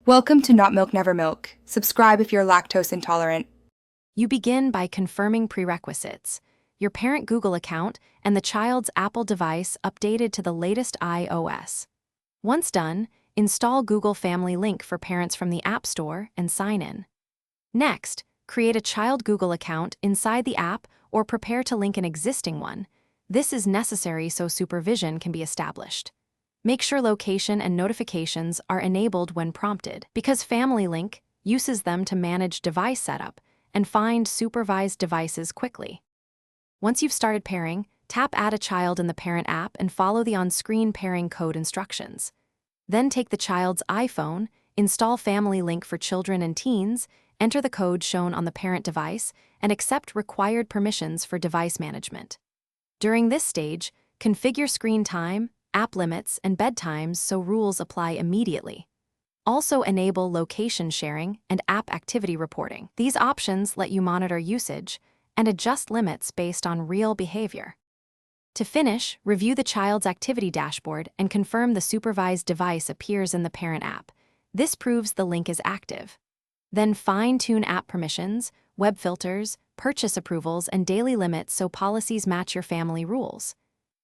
Welcome to Not Milk Never Milk. Subscribe if you're lactose intolerant. You begin by confirming prerequisites: your parent Google account and the child's Apple device updated to the latest iOS. Once done, install Google Family Link for parents from the App Store and sign in. Next, create a child Google account inside the app or prepare to link an existing one. This is necessary so supervision can be established. Make sure location and notifications are enabled when prompted, because Family Link uses them to manage device setup and find supervised devices quickly. Once you've started pairing, tap Add a Child in the parent app and follow the on-screen pairing code instructions. Then take the child's iPhone, install Family Link for children and teens, enter the code shown on the parent device, and accept required permissions for device management. During this stage, configure screen time, app limits, and bedtimes so rules apply immediately. Also enable location sharing and app activity reporting. These options let you monitor usage and adjust limits based on real behavior. To finish, review the child's activity dashboard and confirm the supervised device appears in the parent app. This proves the link is active. Then fine-tune app permissions, web filters, purchase approvals, and daily limits so policies match your family rules.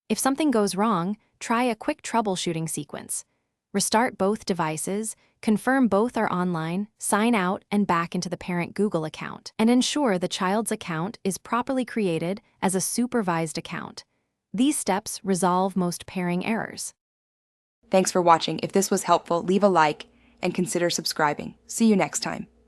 If something goes wrong, try a quick troubleshooting sequence. Restart both devices, confirm both are online, sign out and back into the parent Google account, and ensure the child's account is properly created as a supervised account. These steps resolve most pairing errors. Thanks for watching. If this was helpful, leave a like and consider subscribing. See you next time.